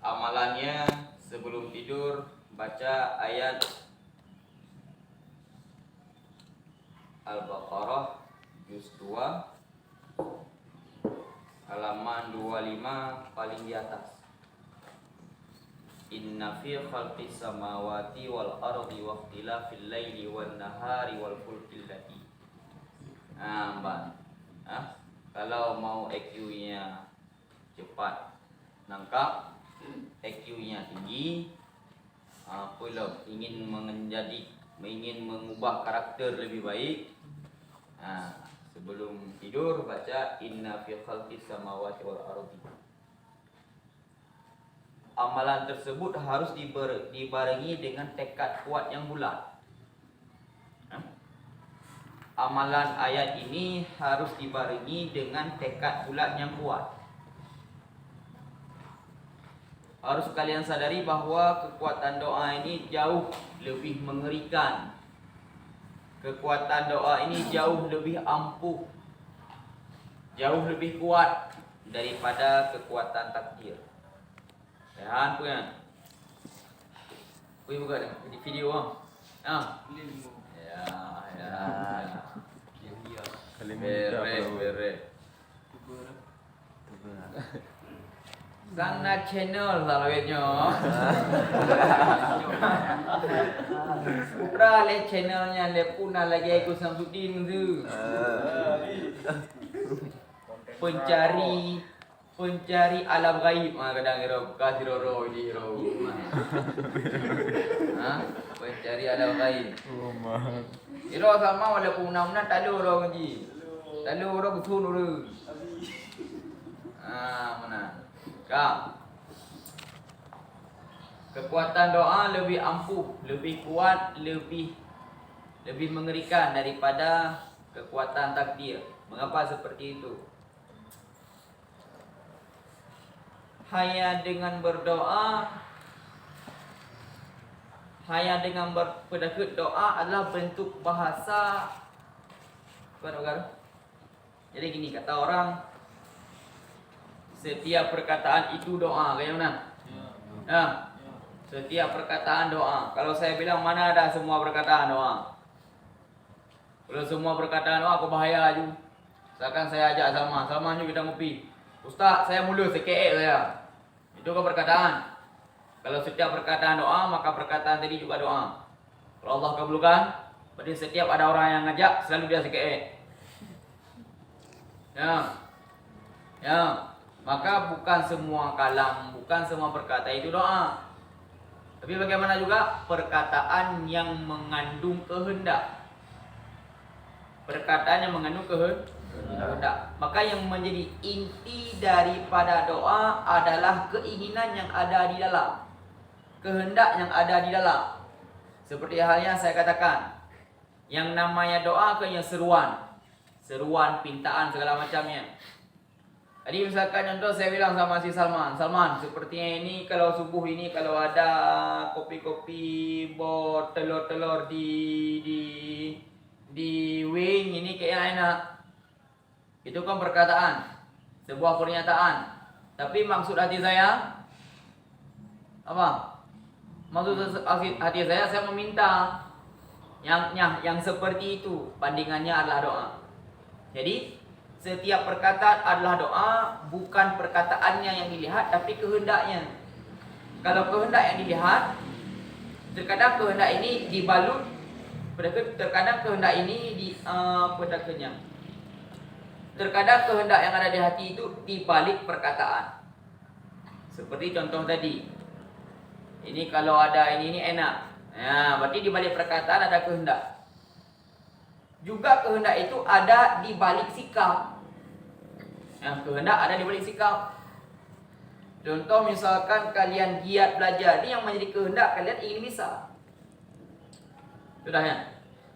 Amalannya sebelum tidur baca ayat Al-Baqarah juz 2 halaman 25 paling di atas. Inna fi khalqis samawati wal ardi wa ikhtilafil laili wan nahari wal fulkil lati. Mbak. Kalau mau EQ-nya cepat nangkap, EQ-nya tinggi, kalau ingin mengubah karakter lebih baik, sebelum tidur baca inna fi khalqis samawati wal ardi. Amalan tersebut harus dibarengi dengan tekad kuat yang bulat. Amalan ayat ini harus dibarengi dengan tekad bulat yang kuat. Harus kalian sadari bahwa kekuatan doa ini jauh lebih mengerikan. Kekuatan doa ini jauh lebih ampuh, jauh lebih kuat daripada kekuatan takdir. Ya, punya. Punya buka di video ya. Bere. Sana channel lah lawetnya. Udah le channelnya le puna lagi aku Samsudin tu. Pencari alam gaib kadang hero kasih roro ini hero. Pencari alam gaib. Hero sama wala puna talu orang ji. Talu orang betul orang. Mana? Kekuatan doa lebih ampuh, lebih kuat, lebih mengerikan daripada kekuatan takdir. Mengapa seperti itu? Hanya dengan berdoa, berpedakut doa adalah bentuk bahasa. Jadi gini kata orang, setiap perkataan itu doa, kayak mana? Setiap perkataan doa. Kalau saya bilang mana ada semua perkataan doa? Kalau semua perkataan doa aku bahaya aja. Misalkan saya ajak Salman juga kita ngopi. Ustaz, saya mula sekek saya. Itu kan perkataan. Kalau setiap perkataan doa, maka perkataan tadi juga doa. Kalau Allah kabulkan, berarti setiap ada orang yang ngajak, selalu dia sekek. Ya. Maka bukan semua kalam, bukan semua perkataan itu doa. Tapi bagaimana juga perkataan yang mengandung kehendak. Perkataan yang mengandung kehendak. Maka yang menjadi inti daripada doa adalah keinginan yang ada di dalam, kehendak yang ada di dalam. Seperti halnya saya katakan, yang namanya doa kan yang seruan, pintaan segala macamnya. Jadi misalkan contoh saya bilang sama si Salman, sepertinya ini kalau subuh ini kalau ada kopi-kopi bot telur-telur di wing ini kayak enak. Itu kan perkataan, sebuah pernyataan. Tapi maksud hati saya apa? Maksud hati saya meminta yang seperti itu. Bandingannya adalah doa. Jadi setiap perkataan adalah doa, bukan perkataannya yang dilihat, tapi kehendaknya. Kalau kehendak yang dilihat, terkadang kehendak ini dibalut, terkadang kehendak ini terkadang kehendak yang ada di hati itu dibalik perkataan. Seperti contoh tadi. Ini kalau ada ini enak. Ya, berarti dibalik perkataan ada kehendak. Juga kehendak itu ada di balik sikap. Kehendak ada di balik sikap. Contoh misalkan kalian giat belajar, ini yang menjadi kehendak kalian ingin bisa. Sudah ya.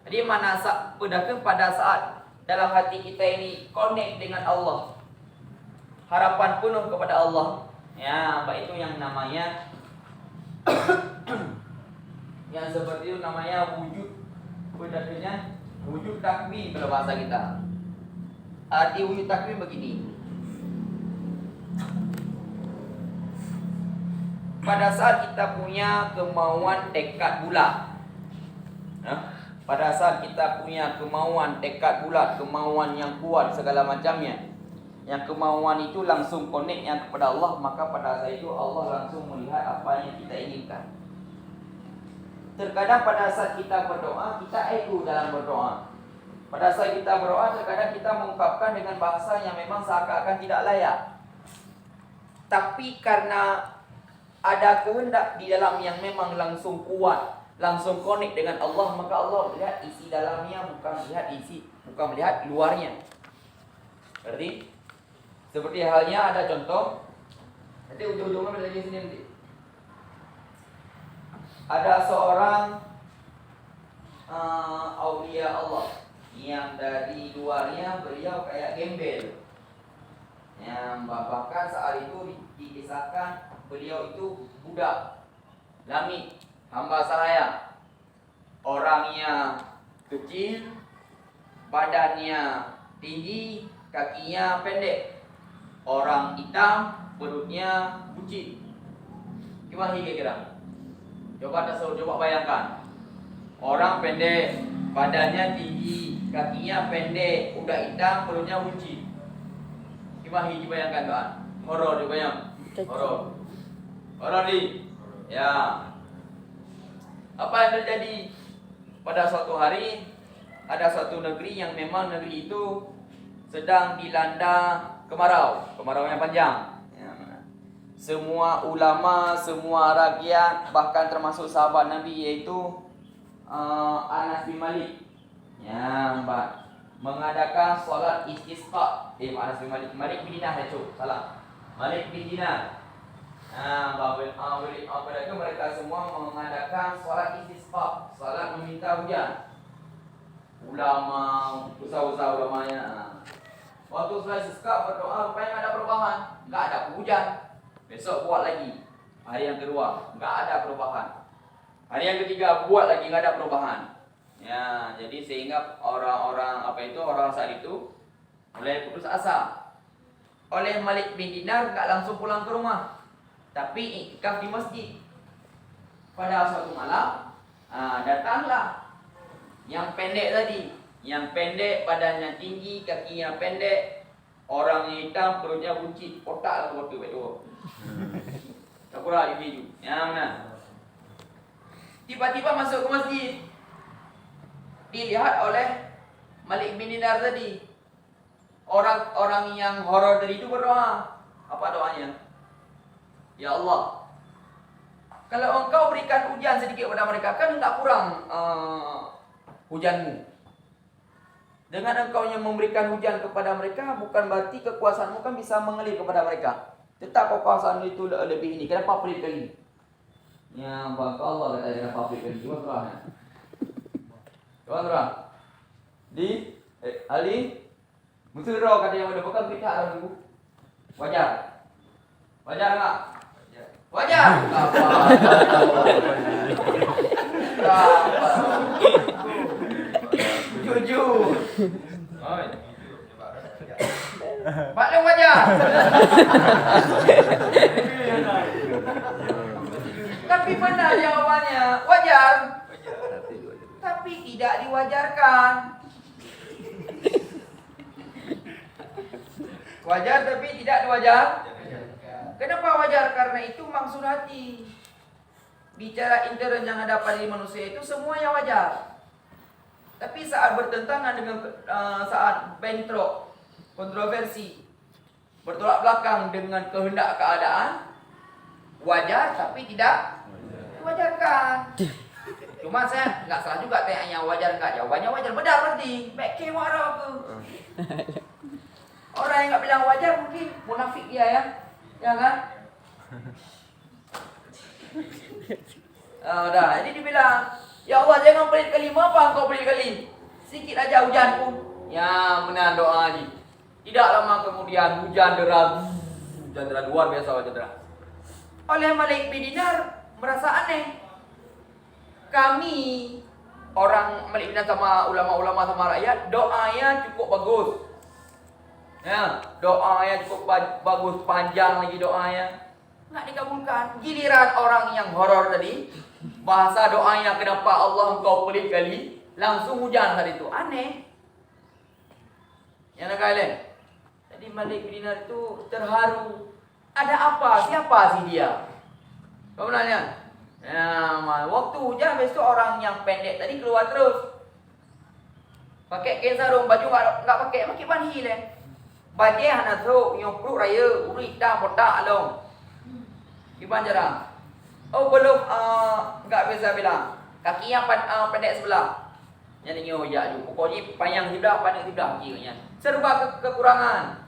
Jadi pada saat dalam hati kita ini connect dengan Allah, harapan penuh kepada Allah. Ya, Mbak, itu yang namanya yang seperti itu namanya wujud. Bedanya wujud takwin kalau bahasa kita. Arti wujud takwin begini. pada saat kita punya kemauan tekad bulat, pada saat kita punya kemauan tekad bulat, kemauan yang kuat segala macamnya, yang kemauan itu langsung connectnya kepada Allah, maka pada saat itu Allah langsung melihat apa yang kita inginkan. Terkadang pada saat kita berdoa, kita ego dalam berdoa. Pada saat kita berdoa, terkadang kita mengungkapkan dengan bahasa yang memang seakan-akan tidak layak. Tapi karena ada kehendak di dalam yang memang langsung kuat, langsung connect dengan Allah, maka Allah melihat isi dalamnya, bukan melihat luarnya. Berarti seperti halnya ada contoh, nanti ujung-ujungnya belajar sini nanti. Ada seorang aulia Allah yang dari luarnya beliau kayak gembel. Yang bahkan saat itu dikisahkan beliau itu budak Lamit, hamba saraya. Orangnya kecil, badannya tinggi, kakinya pendek. Orang hitam, perutnya buncit. Gimana kira-kira? Coba bayangkan. Orang pendek, badannya tinggi, kakinya pendek, udah hitam, perutnya buncit. Gimana dibayangkan tuan? Horor dibayang. Horor di. Ya. Apa yang terjadi? Pada suatu hari ada suatu negeri yang memang negeri itu sedang dilanda kemarau yang panjang. Semua ulama, semua rakyat, bahkan termasuk sahabat Nabi yaitu Anas bin Malik, mengadakan solat istisqa. Anas bin Malik bin Dinar Malik bin Dinar. Mereka semua mengadakan solat istisqa, solat meminta hujan. Ulama, usaha ulamanya. Waktu solat istisqa berdoa, rupanya ada perubahan, nggak ada hujan. Besok buat lagi. Hari yang kedua, nggak ada perubahan. Hari yang ketiga buat lagi, nggak ada perubahan. Ya, jadi sehingga orang saat itu mulai putus asa. Oleh Malik bin Dinar nggak langsung pulang ke rumah, tapi iktikaf di masjid. Pada suatu malam, datanglah yang pendek tadi, yang pendek badannya tinggi, kakinya pendek, orangnya hitam, perutnya buncit, otak lah waktu itu. Tak kurang biju. Ya mana? Tiba-tiba masuk ke masjid, dilihat oleh Malik bin Dinar tadi. Orang yang horor tadi itu berdoa. Apa doanya? Ya Allah, kalau engkau berikan hujan sedikit kepada mereka, kan enggak kurang hujanmu. Dengan engkau yang memberikan hujan kepada mereka, bukan berarti kekuasaanmu kan bisa mengalir kepada mereka. Tetap kekuasaanmu itu lebih ini. Kenapa pelit kali? Ya, bangka Allah kata kenapa pelit kali. Cuma terang. Di Ali Musiro kata yang udah bukan berita ada minggu. Wajar enggak? Wajar. Jujur. Maklum wajar. Tapi benar jawabannya, wajar. Tapi tidak diwajarkan. Wajar tapi tidak diwajar. Kenapa wajar? Karena itu maksud hati. Bicara intern yang ada pada manusia itu semuanya wajar. Tapi saat bertentangan dengan saat bentrok, kontroversi, bertolak belakang dengan kehendak keadaan, wajar tapi tidak diwajarkan. Cuma saya nggak salah juga tanya wajar nggak, jawabannya wajar, benar berarti. Baik warah ke. Orang yang nggak bilang wajar mungkin munafik dia ya kan? Jadi dibilang, ya Allah jangan pelit kali, apa engkau pelit kali? Sikit aja hujan pun. Ya benar doa haji. Tidak lama kemudian hujan deras luar biasa hujan deras. Oleh Malik bin Dinar merasa aneh. Kami orang Malik bin Dinar sama ulama-ulama sama rakyat, doanya cukup bagus. Ya, doanya cukup bagus, panjang lagi doanya. nggak dikabulkan. Giliran orang yang horor tadi, bahasa doanya kenapa Allah engkau pelit kali, langsung hujan saat itu. Aneh. Yang nak kalian. Jadi Malik bin Dinar itu terharu. Ada apa? Siapa sih dia? Kau nanya. Nah, waktu hujan besok orang yang pendek tadi keluar terus. Pakai kain sarung, baju enggak pakai banhil eh. Baju hana tu nyopru raya, uri hitam botak along. Gimana jarang? Oh belum enggak bisa bilang. Kakinya pendek sebelah. Yang ni ya tu. Pokoknya panjang sebelah, pendek sebelah kiranya. Serba kekurangan.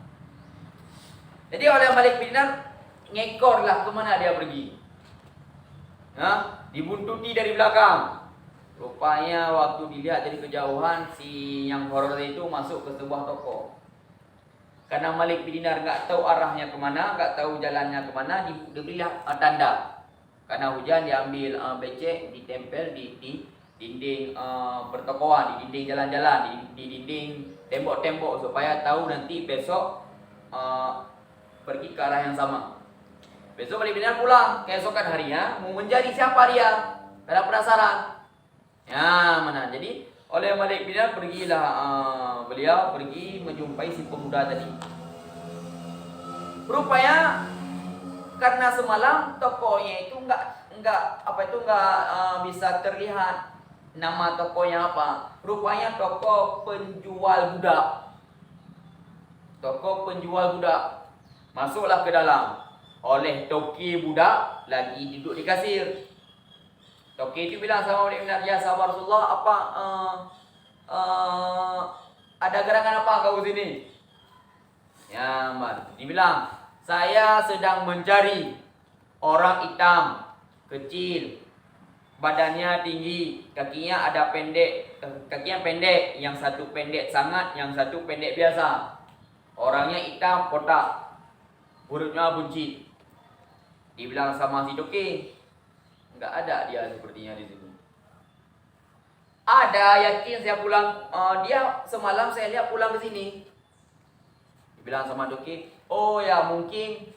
Jadi oleh Malik bin Dinar ngekorlah ke mana dia pergi. Dibuntuti dari belakang. Rupanya waktu dilihat dari kejauhan, si yang horor itu masuk ke sebuah toko. Karena Malik bin Dinar enggak tahu arahnya kemana, enggak tahu jalannya kemana, diberilah tanda. Karena hujan diambil becek, ditempel di dinding pertokoan, di dinding jalan-jalan, di dinding tembok-tembok supaya tahu nanti besok pergi ke arah yang sama. Besok Malik bin Dinar pulang keesokan harinya mau mencari siapa dia. Karena penasaran. Ya, mana? Jadi oleh Malik bin Dinar pergilah beliau pergi menjumpai si pemuda tadi. Rupanya karena semalam tokonya itu enggak bisa terlihat nama tokonya apa. Rupanya toko penjual budak. Toko penjual budak. Masuklah ke dalam. Oleh toki budak lagi duduk di kasir. Toki itu bilang sama Malik bin Dinar, "Ya sahabat Rasulullah, apa ada gerangan apa kau sini?" Ya, Mbak. Dibilang, "Saya sedang mencari orang hitam, kecil, badannya tinggi, kakinya pendek, yang satu pendek sangat, yang satu pendek biasa. Orangnya hitam, kotak, hurufnya buncit." Dibilang sama si Toki, enggak ada dia sepertinya di situ. Ada, yakin saya pulang. Dia semalam saya lihat pulang ke sini. Dibilang sama Toki, "Oh ya mungkin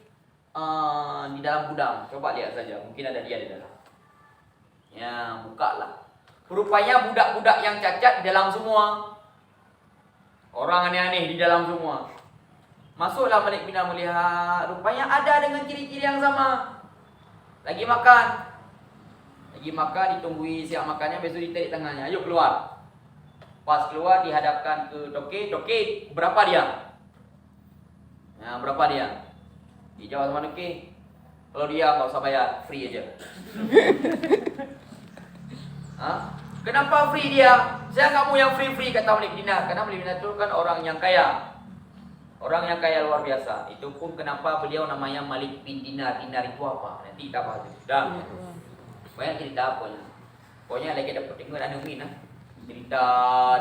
di dalam gudang. Coba lihat saja, mungkin ada dia di dalam." Ya, bukalah. Rupanya budak-budak yang cacat di dalam semua. Orang aneh-aneh di dalam semua. Masuklah Malik bin Dinar melihat, rupanya ada dengan ciri-ciri yang sama. Lagi makan, ditunggui siap makannya, besok ditarik tangannya, "Ayo keluar." Pas keluar dihadapkan ke Toki. "Toki, berapa dia?" Nah, berapa dia? Dijawab sama Toki, "Kalau dia enggak usah bayar, free aja." Kenapa free dia? "Saya enggak mau yang free-free," kata Malik bin Dinar. Karena Malik bin Dinar itu kan orang yang kaya. Orang yang kaya luar biasa. Itu pun kenapa beliau namanya Malik bin Dinar. Dinar itu apa? Nanti kita bahas. Dah. Banyak cerita pokoknya. Pokoknya lagi dapat dengar ada min cerita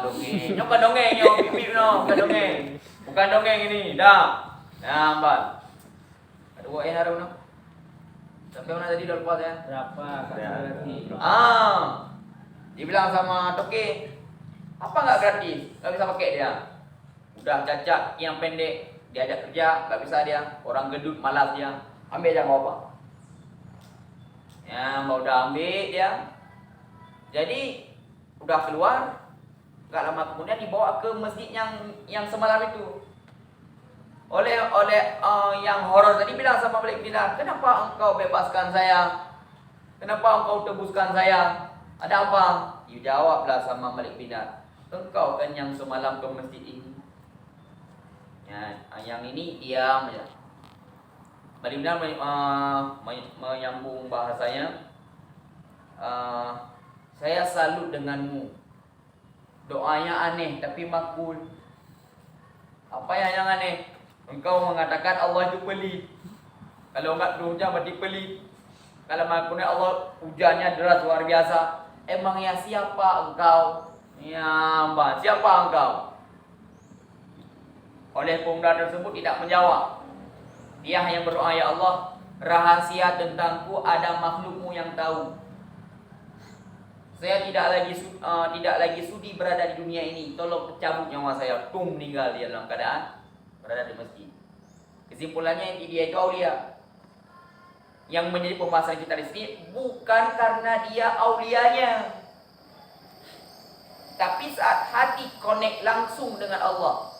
dongeng. Nyo bukan dongeng, nyo pipi no, bukan dongeng. Bukan dongeng ini. Dah. Nah, Mbak. Ada buat yang harus no. Sampai mana tadi dah lupa saya? Berapa? Dibilang sama Toki, "Apa enggak gratis? Enggak bisa pakai dia. Udah cacat, yang pendek, diajak kerja, nggak bisa dia. Orang gendut, malas dia. Ambil aja nggak apa." Ya, mau udah ambil dia. Jadi udah keluar, nggak lama kemudian dibawa ke masjid yang semalam itu. Oleh yang horor tadi bilang sama Malik bin Dinar, "Kenapa engkau bebaskan saya? Kenapa engkau tebuskan saya? Ada apa?" Dijawablah sama Malik bin Dinar, "Engkau kan yang semalam ke masjid ini." Ya, yang ini diam aja. Malik bin Dinar menyambung bahasanya, "Saya salut denganmu. Doanya aneh tapi makbul." Apa yang aneh? Engkau mengatakan Allah itu pelit. Kalau enggak hujan berarti pelit. Kalau maksudnya Allah hujannya deras luar biasa. Emangnya siapa engkau? Ya, Mbak, siapa engkau? Oleh pemuda tersebut tidak menjawab. Dia hanya berdoa, "Ya Allah, rahasia tentangku ada makhlukmu yang tahu. Saya tidak lagi sudi berada di dunia ini. Tolong cabut nyawa saya." Meninggal dia dalam keadaan berada di masjid. Kesimpulannya dia itu aulia. yang menjadi pembahasan kita di sini bukan karena dia aulianya, tapi saat hati connect langsung dengan Allah.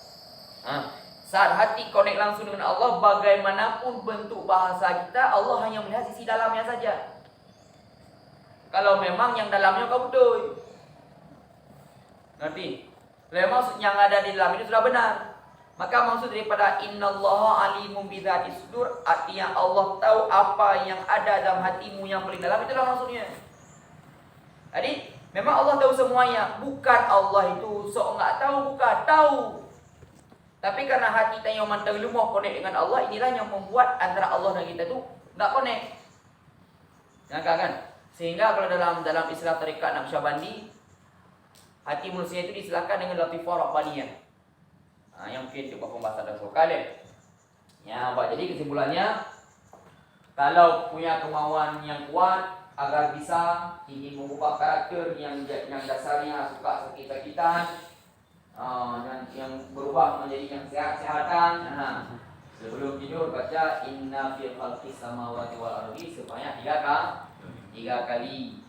Saat hati connect langsung dengan Allah, bagaimanapun bentuk bahasa kita, Allah hanya melihat sisi dalamnya saja. Kalau memang yang dalamnya kau betul, ngerti? Memang yang ada di dalam itu sudah benar. Maka maksud daripada innallaha alimun bidzati sudur, artinya Allah tahu apa yang ada dalam hatimu yang paling dalam, itulah maksudnya. Jadi memang Allah tahu semuanya, bukan Allah itu sok enggak tahu, bukan, tahu. Tapi karena hati kita yang terlumah connect dengan Allah, inilah yang membuat antara Allah dan kita itu enggak connect. Kan? Sehingga kalau dalam istilah tarekat Naqsyabandi, hati manusia itu disilahkan dengan latifah rabbaniyah. Yang mungkin coba pembahasan dan sekali. Ya, Pak. Jadi kesimpulannya, kalau punya kemauan yang kuat agar bisa ingin mengubah karakter yang dasarnya suka sakit-sakitan, yang berubah menjadi yang sehat-sehatan. Sebelum tidur baca inna fil khalqis samawati wal ardi sebanyak 3 kali.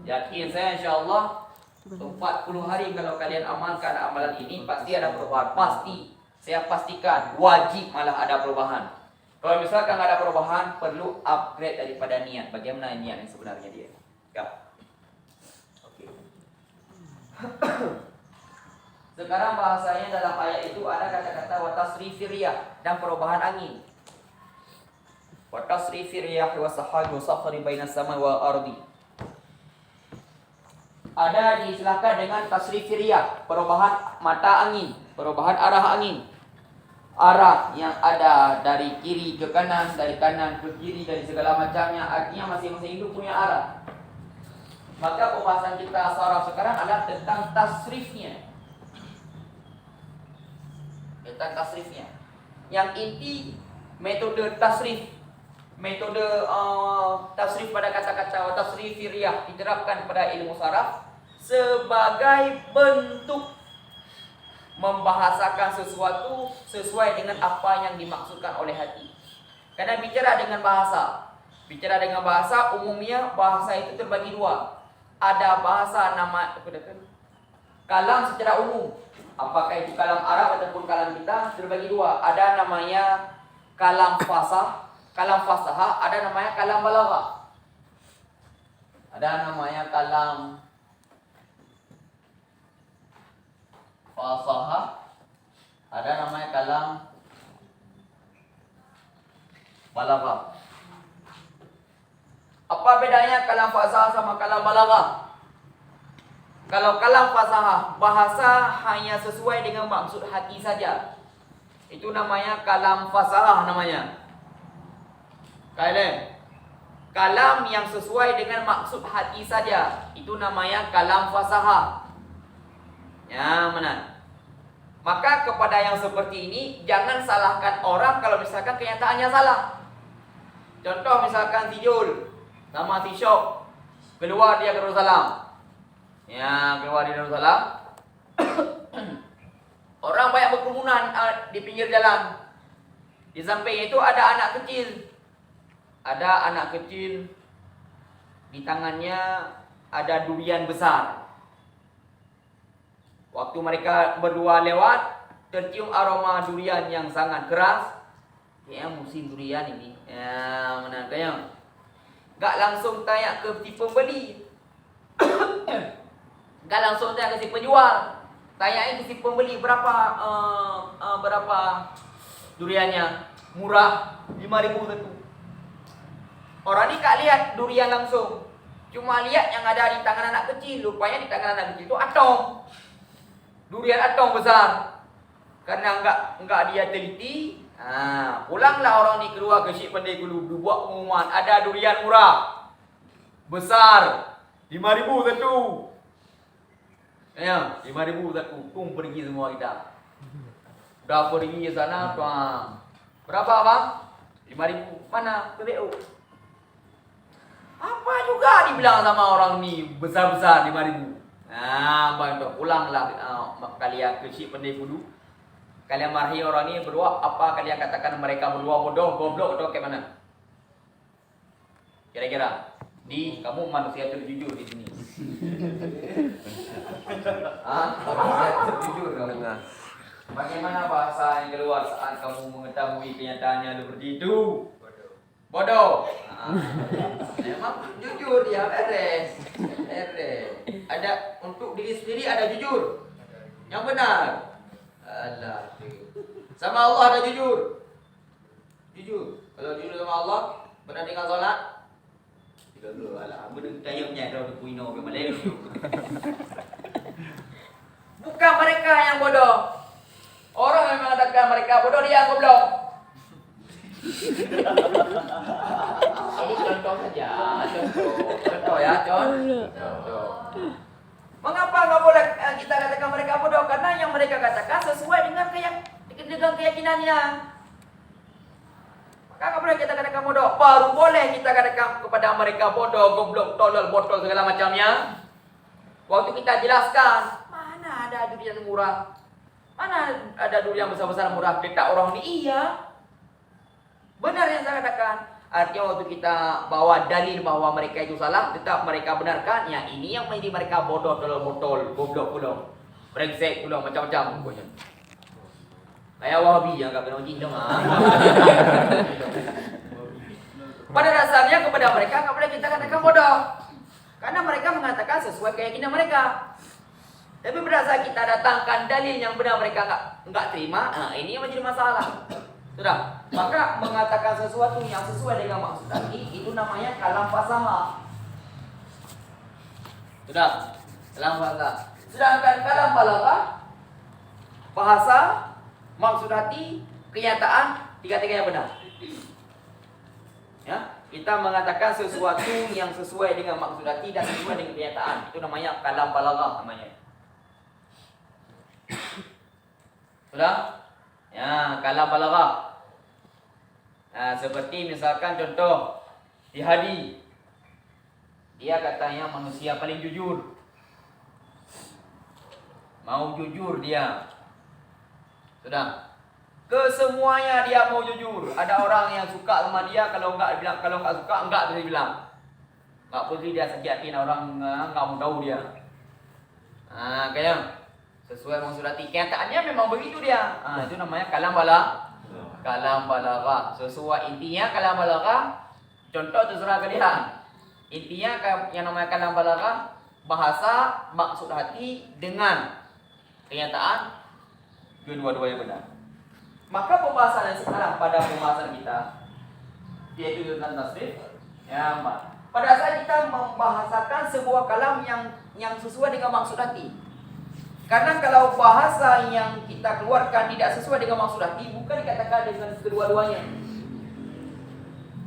Yakin saya insyaallah 40 hari kalau kalian amalkan amalan ini pasti ada perubahan. Pasti, saya pastikan, wajib malah ada perubahan. Kalau misalkan ada perubahan, perlu upgrade daripada niat. Bagaimana niat yang sebenarnya dia? Ya. Oke. Sekarang bahasanya dalam ayat itu ada kata-kata watasrifir riyah dan perubahan angin. Watasrifir riyah wa sahabi wa sakhri bainas samai wal ardi. Ada diistilahkan dengan tasrifir riyah, perubahan mata angin, perubahan arah angin. Arah yang ada dari kiri ke kanan, dari kanan ke kiri, dari segala macamnya, artinya masing-masing itu punya arah. Maka pembahasan kita sekarang adalah tentang tasrifnya. Tentang tasrifnya. Yang inti metode tasrif. Metode tasrif pada kata-kata tasrifir riyah diterapkan pada ilmu saraf sebagai bentuk membahasakan sesuatu sesuai dengan apa yang dimaksudkan oleh hati. Karena bicara dengan bahasa umumnya bahasa itu terbagi dua. Ada bahasa nama kalam secara umum. Apakah itu kalam Arab ataupun kalam kita terbagi dua. Ada namanya kalam fasah, ada namanya kalam balaghah. Ada namanya kalam fasahah, ada namanya kalam balaghah. Apa bedanya kalam fasahah sama kalam balaghah? Kalau kalam fasahah, bahasa hanya sesuai dengan maksud hati saja, itu namanya kalam fasahah namanya. Kalam yang sesuai dengan maksud hati saja, itu namanya kalam fasahah. Ya, mana? Maka kepada yang seperti ini jangan salahkan orang kalau misalkan kenyataannya salah. Contoh misalkan si Jul sama si Syok keluar dia ke Darussalam. Ya, keluar di Darussalam. Orang banyak berkerumunan di pinggir jalan. Di samping itu ada anak kecil. Ada anak kecil di tangannya ada durian besar. Waktu mereka berdua lewat, tercium aroma durian yang sangat keras. Ya, musim durian ini. Ya, mana kayaknya. Gak langsung tanya ke si pembeli. Gak langsung tanya ke si penjual. Tanyain ke si pembeli berapa duriannya. Murah, 5.000 satu. Orang ni gak lihat durian langsung. Cuma lihat yang ada di tangan anak kecil. Rupanya di tangan anak kecil itu atong. Durian atong besar. Karena enggak dia teliti, pulanglah orang ni keluar ke Syekh Pandai Gulu, buat pengumuman, ada durian murah. Besar. 5.000 satu. Ya, 5.000 satu. Tung pergi semua kita. Dah pergi ke sana, tuang. Berapa bang? 5.000. Mana PBU? Apa juga dibilang sama orang ni besar-besar 5.000. Bang, pulanglah kalian ke Syekh Pandai Gulu. Kalian marahi orang ini berdua, apa kalian katakan mereka berdua bodoh, goblok atau kayak mana? Kira-kira kamu manusia terjujur di sini. Manusia terjujur kamu. Bagaimana bahasa yang keluar saat kamu mengetahui kenyataannya seperti itu? Bodoh. Memang jujur dia beres. Ada untuk diri sendiri ada jujur. Yang benar. Allah. Sama Allah ada jujur. Jujur. Kalau jujur sama Allah, benar dengan solat. Kalau alah, benar tayamnya dah puino ke Malay. Bukan mereka yang bodoh. Orang yang mengatakan mereka bodoh dia goblok. Ini contoh saja, contoh ya, contoh. Mengapa nggak boleh kita katakan mereka bodoh? Karena yang mereka katakan sesuai dengan keyakinannya. Maka nggak boleh kita katakan bodoh. Baru boleh kita katakan kepada mereka bodoh, goblok, tolol, botol segala macamnya. Waktu kita jelaskan, mana ada durian murah, mana ada durian besar-besar murah, kita orang ini iya. Benar yang saya katakan. Artinya waktu kita bawa dalil bahwa mereka itu salah, tetap mereka benarkan. Ya ini yang menjadi mereka bodoh, tolol, botol, goblok pula, brengsek pula, macam-macam pokoknya. Kayak Wahabi yang enggak kena uji dong. Pada dasarnya kepada mereka enggak boleh kita katakan bodoh. Karena mereka mengatakan sesuai keyakinan mereka. Tapi berdasar kita datangkan dalil yang benar mereka enggak terima, nah ini yang menjadi masalah. Sudah, maka mengatakan sesuatu yang sesuai dengan maksud tadi itu namanya kalam fasahah. Sudah, kalam fasahah. Sedangkan kalam balaghah, bahasa, maksud hati, kenyataan, tiga-tiganya benar. Ya, kita mengatakan sesuatu yang sesuai dengan maksud hati dan sesuai dengan kenyataan, itu namanya kalam balaghah namanya. Sudah? Ya, kalam balaghah. Nah, seperti misalkan contoh di Hadi, dia katanya manusia paling jujur. Mau jujur dia. Sudah. Kesemuanya dia mau jujur. Ada orang yang suka sama dia, kalau enggak bilang, kalau enggak suka enggak terus bilang. Enggak perlu dia sakit hati orang enggak mau tahu dia. Nah, kayak sesuai maksud hati. Kenyataannya memang begitu dia. Itu namanya kalam balaghah. Sesuai intinya kalam balaghah. Contoh terserah kalian. Intinya yang namanya kalam balaghah, bahasa, maksud hati dengan kenyataan, kedua-duanya benar. Maka pembahasan yang sekarang pada pembahasan kita, yaitu tentang tasrif, ya, pada saat kita membahasakan sebuah kalam yang sesuai dengan maksud hati. Karena kalau bahasa yang kita keluarkan tidak sesuai dengan maksud hati, bukan dikatakan dengan kedua-duanya.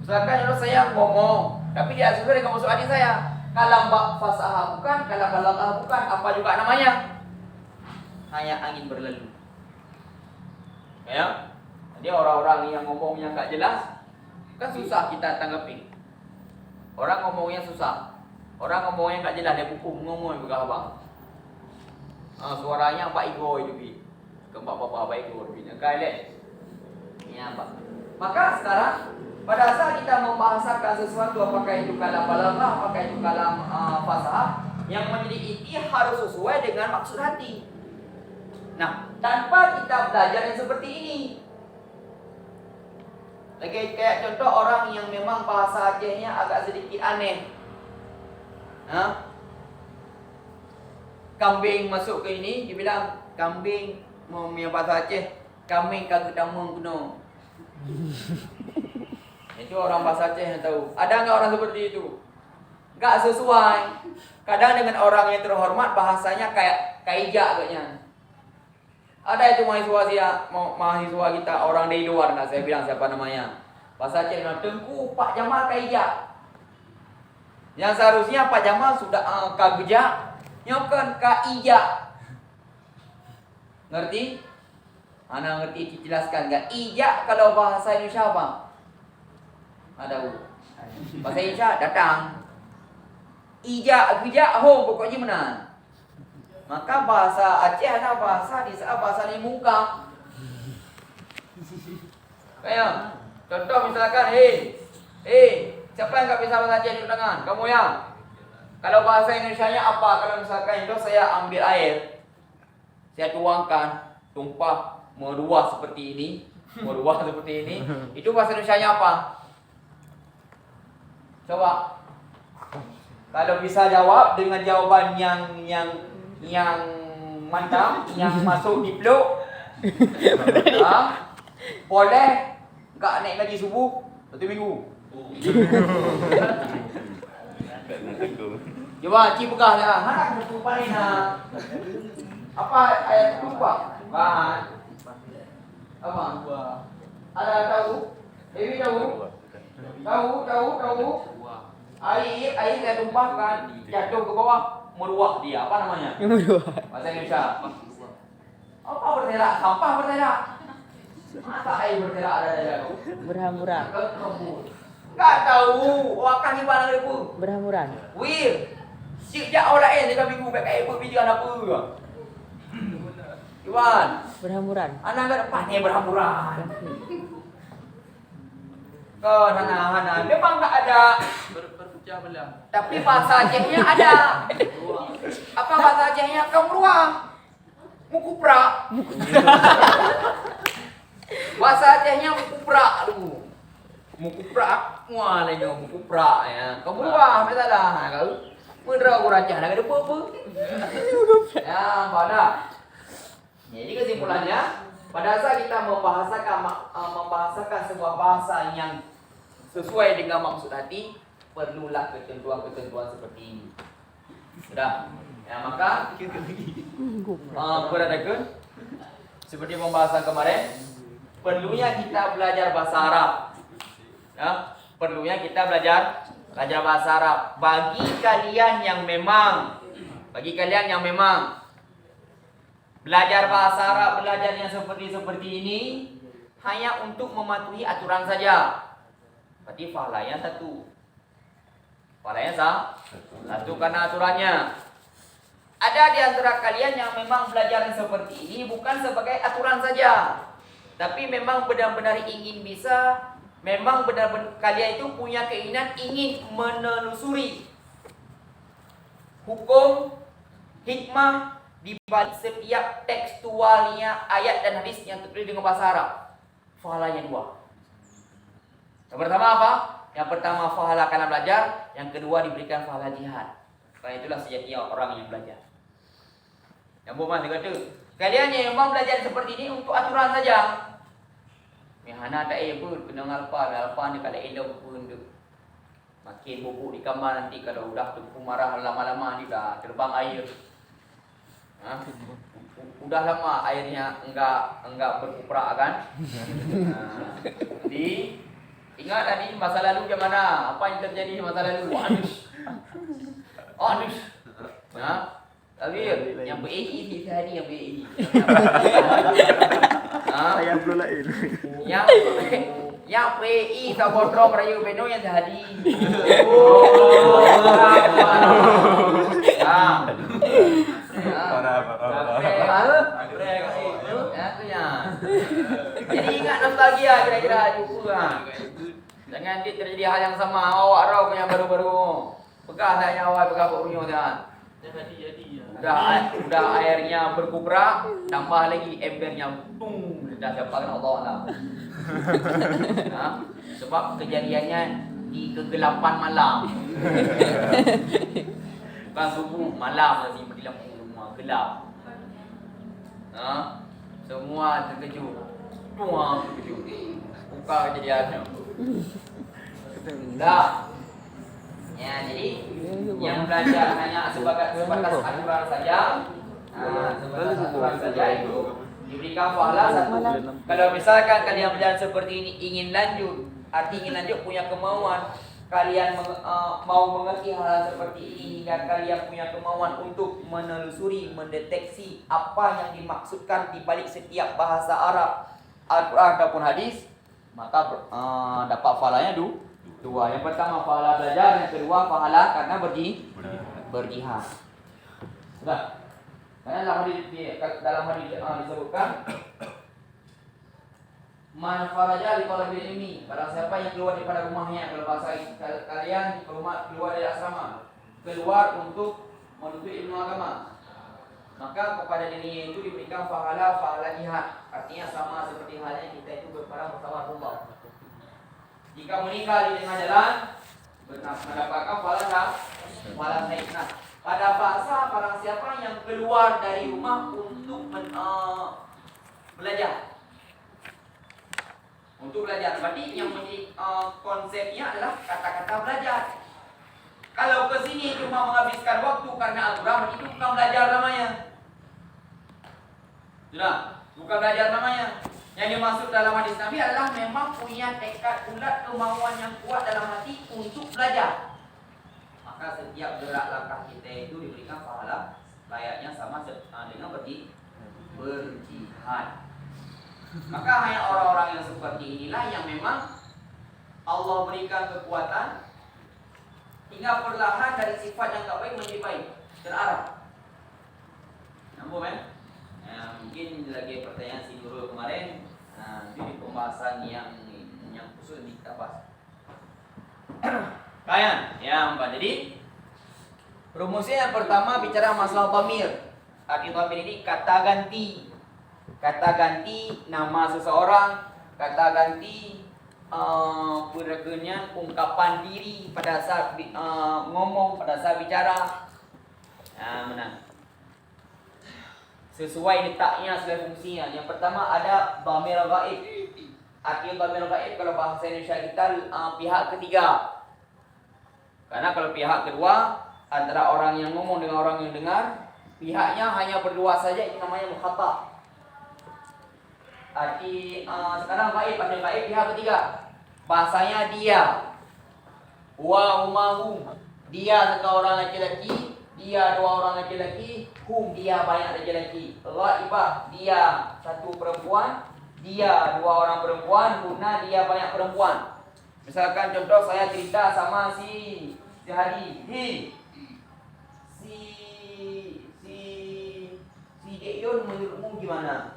Misalkan kalau saya ngomong, tapi tidak sesuai dengan maksud hati saya, kalam fasahah bukan, kalam balaghah bukan, apa juga namanya? Hanya angin berlalu. Ya, jadi orang-orang yang ngomongnya nggak jelas, kan susah kita tanggapi. Orang ngomongnya susah, orang ngomongnya nggak jelas, dia hukum ngomong juga abang. Suaranya Pak Ego itu bi, kembak Pak Ego bi, kalian. Ya, Pak. Maka sekarang pada saat kita membahasakan sesuatu, apakah itu kalam balaghah, apakah itu kalam fasahah, yang menjadi inti harus sesuai dengan maksud hati. Nah, tanpa kita belajar yang seperti ini, lagi kayak contoh orang yang memang bahasa Acehnya agak sedikit aneh. Kambing masuk ke ini, dia bilang kambing mau punya bahasa Aceh, kambing kagak tamung kuno. Itu orang bahasa Aceh yang tahu. Ada nggak orang seperti itu? Nggak sesuai. Kadang dengan orang yang terhormat bahasanya kayak kaija agaknya. Ada itu mahasiswa kita orang dari luar, nggak saya bilang siapa namanya. Bahasa Aceh bilang Tengku Pak Jamal kaija. Yang seharusnya Pak Jamal sudah kageja. Nyokan kaija. Ngerti? Ana ngerti dijelaskan enggak? Ija kalau bahasa Indonesia apa? Ada bahasa Indonesia datang. Ija, geja, ho pokoknya mana? Maka bahasa Aceh ada bahasa di saat bahasa di muka. Kayak contoh misalkan, siapa yang nggak bisa bahasa Aceh tunjuk tangan? Kamu yang. Kalau bahasa Indonesianya apa? Kalau misalkan itu saya ambil air, saya tuangkan, tumpah, meruah seperti ini, itu bahasa Indonesianya apa? Coba. Kalau bisa jawab dengan jawaban yang mantap, yang masuk di plug, boleh nggak naik lagi subuh 1 minggu. Coba Cik pegah lah. Mana ketupat ni nak? Apa ayat ketupat? Bahan. Apa? Ada tahu? Dewi tahu? Tahu? Air saya tumpahkan, jatuh ke bawah, meruah dia. Apa namanya? Meruah. Bahasa Indonesia. Apa berterak? Sampah berterak. Masa air berterak ada dalam? Berhamburan. Enggak tahu. Wakang ibarat apa? Berhamburan. Wir. Sejak orang lain 3 minggu pakai air bijian apa? Iwan. Berhamburan. Anak kat depan ni berhamburan. Kau Hana. Memang tak ada. Berpecah belah. Tapi bahasa Acehnya ada. Apa bahasa Acehnya? Kemeruah. Mukuprak. Bahasa Acehnya mukuprak tu. Mukuprak. Wah, lainnya mukuprak ya. Kemeruah, tak salah. Kau menera aku racah nak ada apa? Ya, pada. Jadi kesimpulannya, pada saat kita membahasakan sebuah bahasa yang sesuai dengan maksud hati, perlulah ketentuan seperti ini. Sudah. Ya, maka perhatikan seperti pembahasan kemarin, perlunya kita belajar bahasa Arab. Ya, perlunya kita belajar bahasa Arab. Bagi kalian yang memang belajar bahasa Arab, belajar yang seperti ini hanya untuk mematuhi aturan saja. Berarti pahalanya satu. Pahalanya satu karena aturannya. Ada di antara kalian yang memang belajar seperti ini bukan sebagai aturan saja, tapi memang benar-benar ingin bisa, memang benar-benar kalian itu punya keinginan ingin menelusuri hukum, hikmah di balik setiap tekstualnya ayat dan hadis yang tertulis dengan bahasa Arab. Pahalanya 2. Yang pertama apa? Yang pertama pahala karena belajar, yang kedua diberikan pahala jihad. Karena itulah sejatinya orang yang belajar. Yang Mas dia kata, kalian yang memang belajar seperti ini untuk aturan saja. Mihana tak pun kena ngalpa ni kalau elok pun tu. Makin bubuk di kamar nanti kalau udah tu marah lama-lama ni dah terbang air. Udah lama airnya enggak berkuprak kan? Jadi ingat tadi masa lalu macam mana? Apa yang terjadi di masa lalu? Anus. Tapi yang ber-AE ni sehari yang ber-AE. Saya belum lain. Yang ber-AE tak bodoh merayu beno yang sehari. Jadi ingat nostalgia kira-kira juga. Jangan terjadi hal yang sama. Awak rau punya baru-baru. Pegang tak nyawa, pegang punya jangan. Udah airnya berkubrak, tambah lagi embernya tung, dah siapakan Allah lah. Sebab kejadiannya di kegelapan malam. Bukan subuh, malam lagi di lampu rumah gelap. Semua terkejut. Semua terkejut. Buka kejadiannya. Dah. Ya, jadi yang belajar hanya sebatas aturan saja, sebatas aturan saja itu diberikan pahala 1. Kalau misalkan kalian belajar seperti ini ingin lanjut, punya kemauan, kalian mau mengerti hal seperti ini hingga kalian punya kemauan untuk menelusuri, mendeteksi apa yang dimaksudkan di balik setiap bahasa Arab, Al-Quran ataupun hadis, maka dapat pahalanya 2. Yang pertama pahala belajar, yang kedua pahala karena berjihad. Sudah. Karena dalam hadis disebutkan Man faraja li talabil ilmi, barang siapa yang keluar daripada rumahnya, kalau bahasa kalian keluar dari asrama, keluar untuk menuntut ilmu agama, maka kepada dirinya itu diberikan pahala jihad. Artinya sama seperti halnya kita itu berperang bersama Allah. Jika meninggal di tengah jalan, mendapatkan pahala syahid. Nah, pada bahasa barang siapa yang keluar dari rumah untuk belajar. Untuk belajar, berarti yang menjadi konsepnya adalah kata-kata belajar. Kalau ke sini cuma menghabiskan waktu karena aturan, itu bukan belajar namanya. Sudah, bukan belajar namanya. Yang dimaksud dalam hadis Nabi adalah memang punya tekad bulat, kemauan yang kuat dalam hati untuk belajar. Maka setiap gerak langkah kita itu diberikan pahala layaknya sama dengan berjihad. Maka hanya orang-orang yang seperti inilah yang memang Allah berikan kekuatan hingga perlahan dari sifat yang tak baik menjadi baik, terarah. Nampak mungkin lagi pertanyaan si Nurul kemarin, itu di pembahasan yang khusus di kita bahas. Kayan, ya Mbak. Jadi rumusnya yang pertama bicara masalah dhamir. Arti dhamir ini kata ganti. Kata ganti nama seseorang, kata ganti peregangan ungkapan diri pada saat ngomong, pada saat bicara. Mana? Sesuai letaknya, sesuai fungsinya. Yang pertama ada dhamir ghaib. Arti dhamir ghaib kalau bahasa Indonesia kita pihak ketiga. Karena kalau pihak kedua antara orang yang ngomong dengan orang yang dengar, pihaknya hanya berdua saja, itu namanya mukhatab. Arti sekarang gaib, arti gaib pihak ketiga. Bahasanya dia, wa hum, dia satu orang laki-laki, dia dua orang laki-laki, hum dia banyak laki-laki, ghaibah dia satu perempuan, dia dua orang perempuan, hunna dia banyak perempuan. Misalkan contoh saya cerita sama si Hadi, si Deyon menurutmu gimana?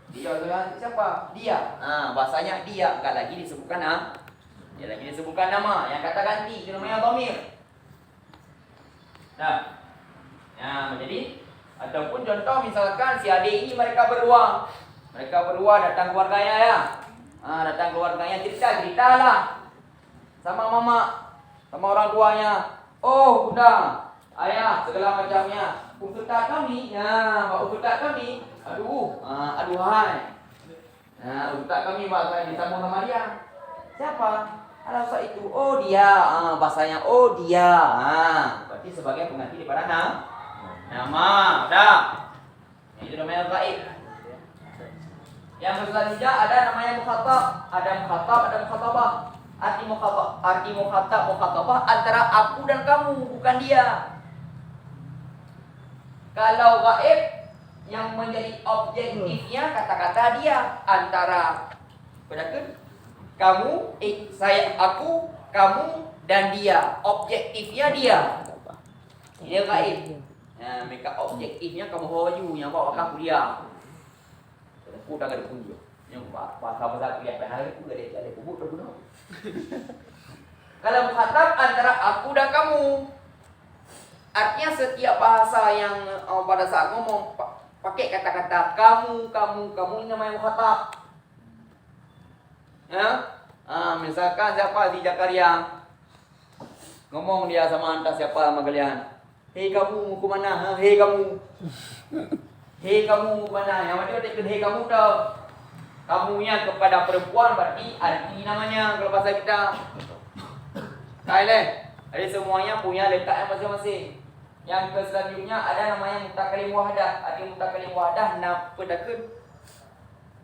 Dia siapa? Dia. Bahasanya dia, enggak lagi disebutkan dia lagi disebutkan nama, yang kata ganti itu namanya dhamir. Nah, jadi ataupun contoh misalkan si adik ini mereka berdua datang keluarganya ya. Datang keluarganya ceritalah sama mama, sama orang tuanya. Oh, bunda, ayah, segala macamnya. Ustaz kami, Ustaz kami. Aduhai. Ustaz kami bahasa disambung sama dia. Siapa? Ustaz itu. Oh dia. Bahasanya oh dia. Berarti sebagai pengganti daripada nama. Dah. Itu namanya gaib. Yang selanjutnya ada namanya mukhatab. Ada mukhatab, ada mukhatabah. Arti mukhatabah antara aku dan kamu, bukan dia. Kalau gaib yang menjadi objektifnya kata-kata dia antara kamu, saya, aku, kamu dan dia. Objektifnya dia. Dia gaib. Mereka objektifnya kamu baju yang bawa aku dia. Aku dah ada kunjung. Yang bahasa kuliah penal aku ada kubur dah guna. Kalau mukhatab antara aku dan kamu. Artinya setiap bahasa yang pada saat ngomong pakai kata-kata kamu ini namanya mukhatab. Misalkan siapa di Jakarta ngomong dia sama anda siapa sama kalian. Hei kamu ke mana? Hei kamu. Hei kamu ke mana? Yang mana dia hei kamu tau. Kamunya kepada perempuan berarti arti namanya kalau bahasa kita. Thailand. Jadi semuanya punya letaknya masing-masing. Yang selanjutnya ada namanya mutakalim wahdah. Arti mutakalim wahdah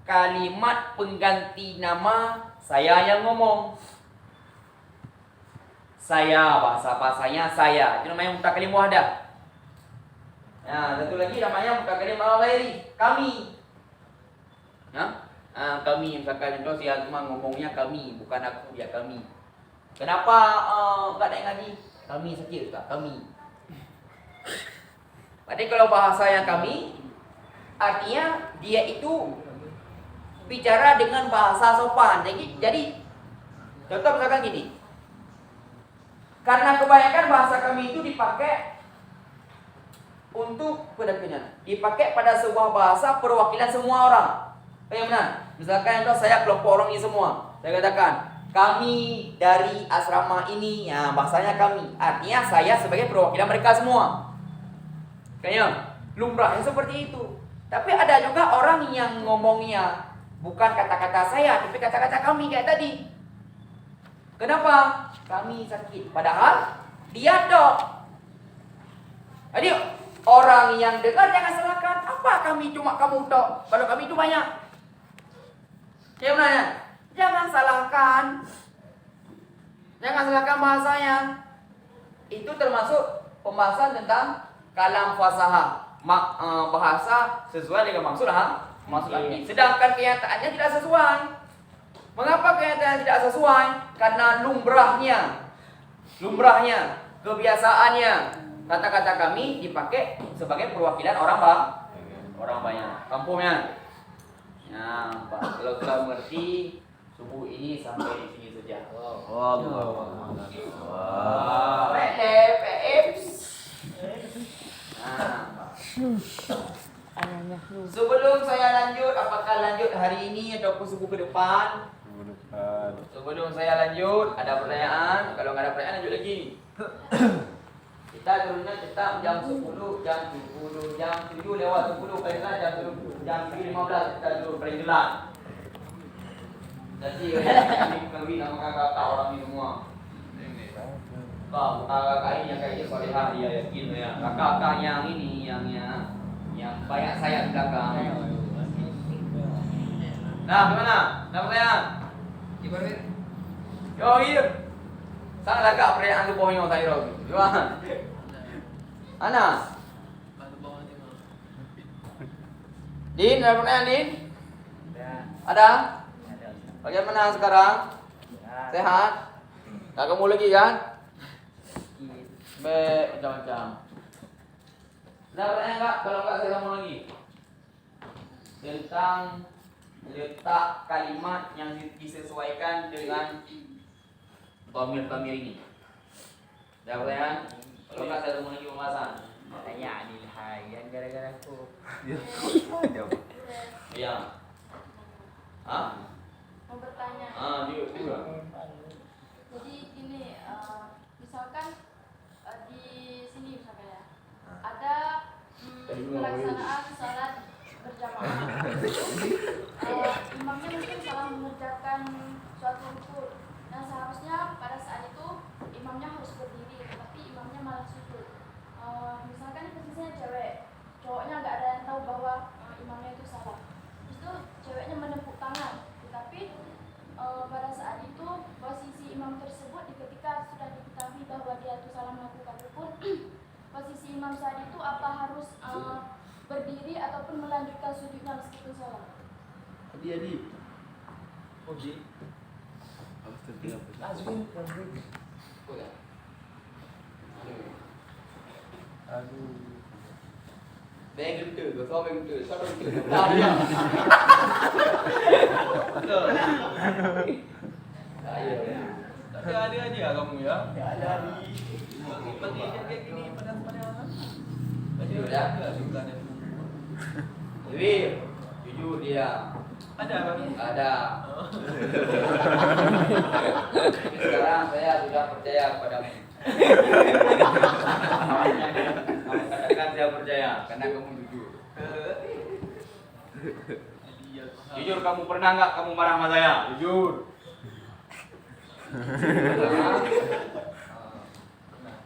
kalimat pengganti nama saya yang ngomong. Saya, bahasanya saya. Itu namanya mutakalim wahdah. Satu lagi namanya mutakalim al-ghairi. Kami. Kami misalkan contoh si Azman ngomongnya kami, bukan aku, dia kami. Kenapa enggak naik ngaji? Kami saja Ustaz, kami. Berarti kalau bahasanya kami, artinya dia itu bicara dengan bahasa sopan. Jadi contoh misalkan gini. Karena kebanyakan bahasa kami itu dipakai untuk pendampingan, dipakai pada sebuah bahasa perwakilan semua orang. Bagaimana? Misalkan contoh saya kelompok orang ini semua. Saya katakan, kami dari asrama ini, ya bahasanya kami. Artinya saya sebagai perwakilan mereka semua. Kayaknya lumrahnya seperti itu. Tapi ada juga orang yang ngomongnya bukan kata-kata saya, tapi kata-kata kami kayak tadi. Kenapa? Kami sakit. Padahal dia dok. Jadi orang yang dengar jangan salahkan. Apa kami cuma kamu dok? Kalau kami itu banyak. Saya menanya, jangan salahkan. Jangan salahkan bahasanya. Itu termasuk pembahasan tentang kalam fasahah. Bahasa sesuai dengan maksud arti. Sedangkan kenyataannya tidak sesuai. Mengapa kenyataannya tidak sesuai? Karena lumrahnya, kebiasaannya, kata-kata kami dipakai sebagai perwakilan orang banyak. Kampungnya. Ya, Pak, kalau sudah mengerti, subuh ini sampai di sini saja. Sebelum saya lanjut, apakah lanjut hari ini ataupun subuh ke depan? Sebelum saya lanjut, ada pertanyaan? Kalau nggak ada pertanyaan, lanjut lagi. Kita turunnya kita jam 10, jam 10, jam 7 lewat 10 paling telat jam 7.15 kita dulu paling telat. Jadi kami kawin sama kakak orang ini semua. Kakak ini yang kayaknya solehah dia yakin ya. Kakak yang ini yang banyak sayap di belakang. Nah, gimana? Ada pertanyaan? Yo, iya. Sana lagak perayaan tu bawahnya tadi roh. Gimana? Ana. Din, ada pertanyaan Din? Ada? Bagaimana sekarang? Sehat? Tak kamu lagi kan? Macam-macam. Ada pertanyaan enggak? Kalau enggak saya sambung lagi. Tentang letak kalimat yang disesuaikan dengan dhamir ini. Ada pertanyaan? Kalau enggak saya sambung lagi pembahasan. Tanya Adil Hayan gara-gara aku. Iya. Hah? Mau bertanya. Dia. Jadi ini misalkan di sini misalkan ya ada pelaksanaan salat berjamaah. Imamnya mungkin salah mengerjakan suatu rukun. Nah seharusnya pada saat itu imamnya harus berdiri, tapi imamnya malah sujud. Misalkan posisinya cewek, cowoknya nggak ada yang tahu bahwa imamnya itu salah. Terus itu ceweknya menepuk tangan, tetapi pada saat itu posisi imam tersebut ketika sudah diketahui bahwa dia itu salah melakukan rukun, posisi imam saat itu apa harus berdiri ataupun melanjutkan sujudnya meskipun salah? Adi. Bang gede, kau bang gede, satu gede. Tapi ada aja kamu ya. Ada di. Seperti kayak gini pada. Masih ada juga ada. Dewi, jujur dia. Ada bang? Ada. Sekarang saya sudah percaya padamu. Katakan saya percaya karena kamu jujur. Jujur, kamu pernah nggak kamu marah sama saya? Jujur.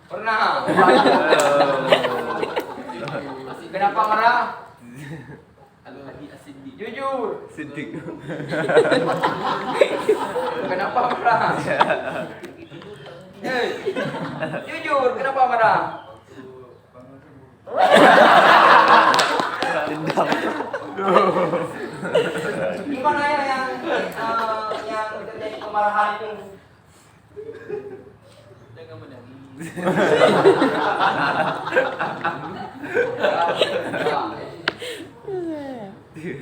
Pernah. Kenapa marah? Jujur. Sidik. Kenapa marah? Hei, jujur, kenapa marah? Gimana ya yang terjadi kemarahan itu? Jangan menangis.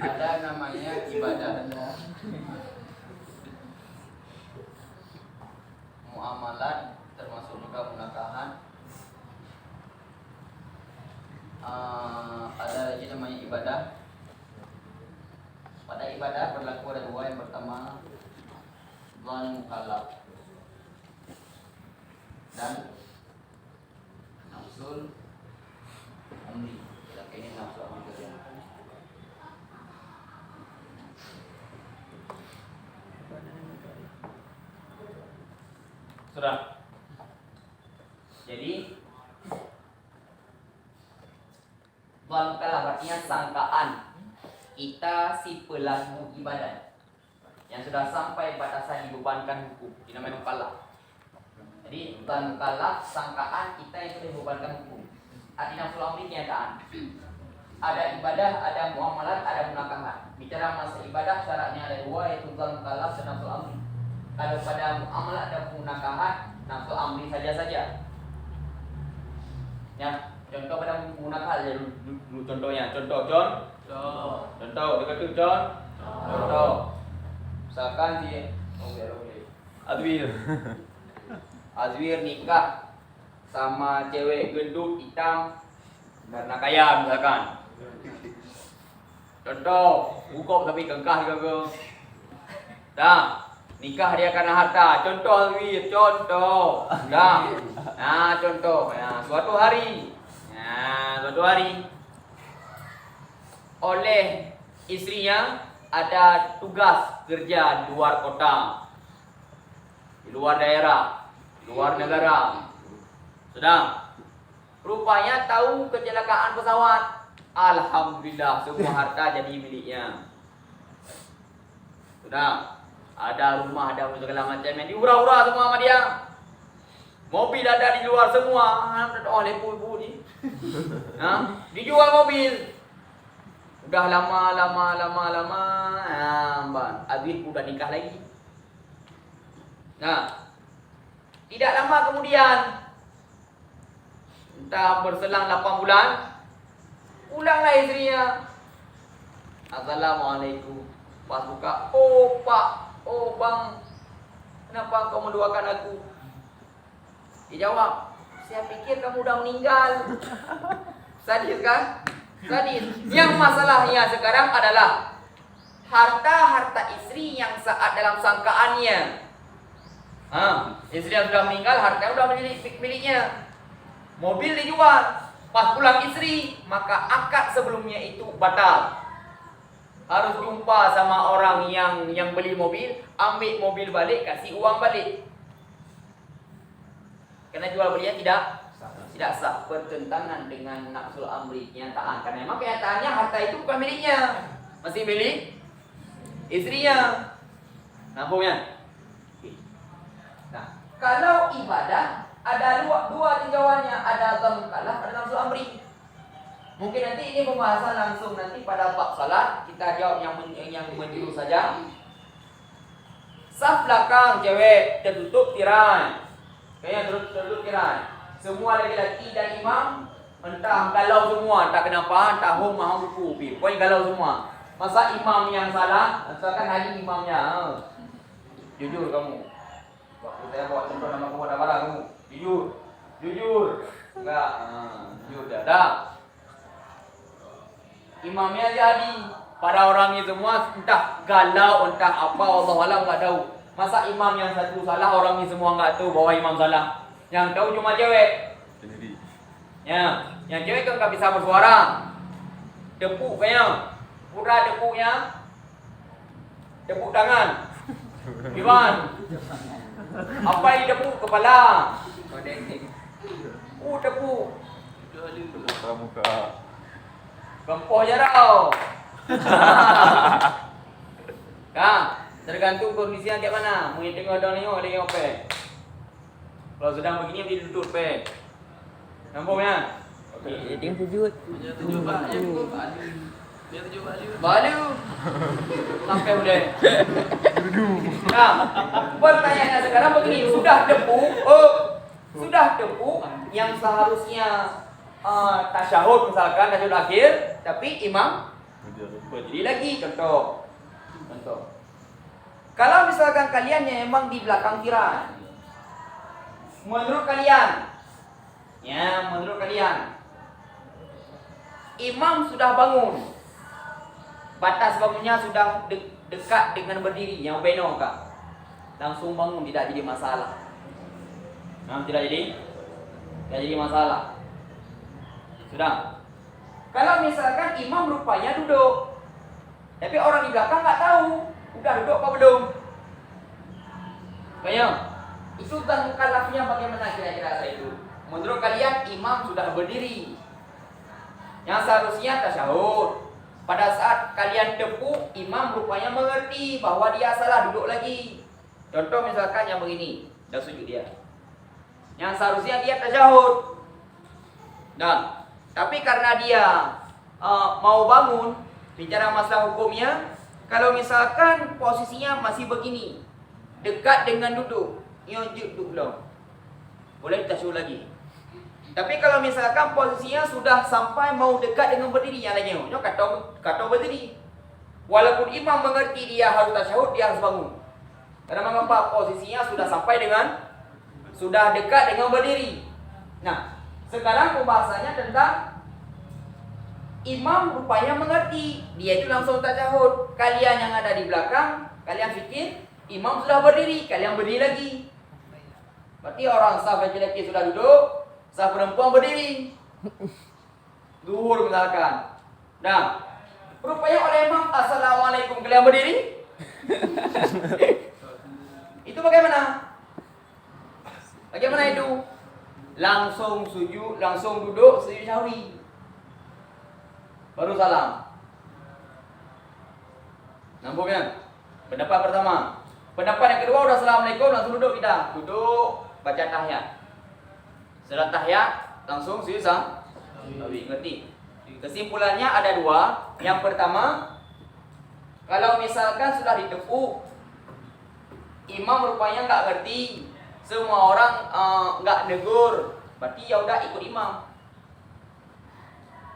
ada namanya ibadah muamalat, termasuk juga munakahan. Ada lagi namanya ibadah. Pada ibadah berlaku ada dua. Yang pertama zon mukallaf dan nafsul amri. Ini nafsul amri. Sudah. Jadi zon mukallaf artinya sangkaan kita si pelaku ibadah yang sudah sampai batasan dibebankan hukum, ini namanya mukallaf. Jadi zon mukallaf sangkaan kita yang sudah dibebankan hukum. Arti nafsul amri kenyataan. Ada ibadah, ada muamalat, ada munakahan. Bicara masa ibadah syaratnya ada dua, yaitu zon mukallaf dan nafsul amri. Kalau pada muamalat dan munakahan, nafsul amri saja. Ya, contoh pada munakahan ya dulu contohnya. Contoh dekat tu contoh. Misalkan si Azwir nikah sama cewek gendut hitam karena kaya misalkan. Contoh, hukum tapi kengkah juga. Dah, nikah dia karena harta. Contoh Azwir, contoh. Dah. Nah, contoh. Nah, suatu hari oleh istrinya ada tugas kerja di luar kota, di luar daerah, di luar negara. Sudah. Rupanya tahu kecelakaan pesawat. Alhamdulillah semua harta jadi miliknya. Sudah. Ada rumah, ada segala macam yang diura-ura semua sama dia. Mobil ada di luar semua. Oleh ibu ni. Dijual mobil. Udah lama. Azwir udah nikah lagi. Nah, tidak lama kemudian, entah berselang 8 bulan, pulanglah istrinya. Assalamualaikum. Pas buka, oh pak, oh bang, kenapa kau menduakan aku? Dia jawab, saya pikir kamu udah meninggal. Sadis kan? Sadis. Yang masalahnya sekarang adalah harta istri yang saat dalam sangkaannya. Istri yang sudah meninggal, harta sudah menjadi miliknya. Mobil dijual. Pas pulang istri, maka akad sebelumnya itu batal. Harus jumpa sama orang yang beli mobil, ambil mobil balik, kasih uang balik. Karena jual belinya tidak sah, bertentangan dengan nafsul amri kenyataan. Karena memang kenyataannya harta itu bukan miliknya, masih milik istrinya. Nampaknya. Nah, kalau ibadah ada dua tinjauannya, ada zon mukallaf, ada nafsul amri. Mungkin nanti ini pembahasan langsung nanti pada bab salat, kita jawab yang menjurus saja. Saf belakang cewek tertutup tirai. Kayaknya tertutup tirai. Semua laki-laki dan imam entah galau semua, entah kenapa, entah mahu buku. Pokoknya galau semua. Masa imam yang salah, misalkan hari imamnya. Jujur kamu. Waktu saya bawa contoh nama kamu ada barang kamu. Jujur. Enggak, jujur dah. Imamnya jadi pada orang ini semua entah galau, entah apa, Allah alam enggak tahu. Masa imam yang satu salah, orang ini semua enggak tahu bahwa imam salah. Yang tahu cuma cewek. Ya, yang cewek kan enggak bisa bersuara. Tepuk kayaknya. Pura tepuknya. Tepuk tangan. Iwan. Apa ini tepuk kepala? Tepuk. Muka. Gempoh je tau. Kang, tergantung kondisi yang kayak mana. Mau tengok ada tengok apa. Kalau sedang begini dia duduk pe. Nampaknya? Dia tengah sujud. Balu. Sampai boleh. Nah, pertanyaannya sekarang begini, sudah tepuk yang seharusnya tasyahud misalkan tasyahud akhir, tapi imam Berdiri lagi, contoh. Kalau misalkan kalian yang emang di belakang kira, menurut kalian, imam sudah bangun, batas bangunnya sudah dekat dengan berdiri, yang beno kak, langsung bangun, tidak jadi masalah. Tidak jadi masalah. Sudah. Kalau misalkan imam rupanya duduk, tapi orang di belakang nggak tahu, udah duduk apa belum? Kayak itu dan mukallafnya bagaimana kira-kira saya itu? Menurut kalian imam sudah berdiri, yang seharusnya tasyahud. Pada saat kalian tepuk, imam rupanya mengerti bahwa dia salah, duduk lagi. Contoh misalkan yang begini, dah sujud dia. Yang seharusnya dia tasyahud. Nah, tapi karena dia mau bangun, bicara masalah hukumnya, kalau misalkan posisinya masih begini, dekat dengan duduk, duduk belum, boleh tasyahud lagi. Tapi kalau misalkan posisinya sudah sampai mau dekat dengan berdiri, yang lainnya, kata berdiri. Walaupun imam mengerti dia harus tasyahud, dia harus bangun. Karena mengapa? Posisinya sudah sampai dengan, sudah dekat dengan berdiri. Nah, sekarang pembahasannya tentang imam rupanya mengerti, dia itu langsung tasyahud. Kalian yang ada di belakang, kalian fikir imam sudah berdiri, kalian berdiri lagi. Berarti orang saf laki-laki sudah duduk, saf perempuan berdiri. Zuhur misalkan. Nah, rupanya oleh imam assalamualaikum, kalian berdiri. Itu bagaimana? Bagaimana itu? Langsung sujud, langsung duduk, sujud sahwi, baru salam. Nampak kan? Pendapat pertama. Pendapat yang kedua, udah assalamualaikum, langsung duduk kita. Duduk, baca tahiyat. Setelah tahiyat, langsung sujud sahwi. Ngerti? Kesimpulannya ada dua. Yang pertama, kalau misalkan sudah ditepuk, imam rupanya nggak ngerti, semua orang nggak negur, berarti ya udah ikut imam.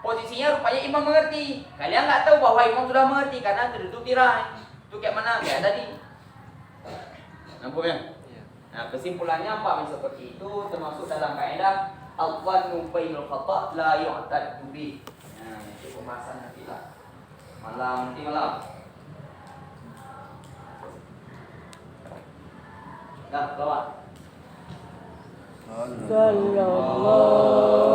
Posisinya rupanya imam mengerti, kalian nggak tahu bahwa imam sudah mengerti karena duduk tirai. Itu kayak mana? Kayak tadi. Nampak ya? Nah, kesimpulannya apa? Seperti itu termasuk dalam kaidah al-dhannu bainal khata' la yu'tad bih. Nah, itu pembahasan nanti lah. Nanti malam. Dah, bawa. Sallallahu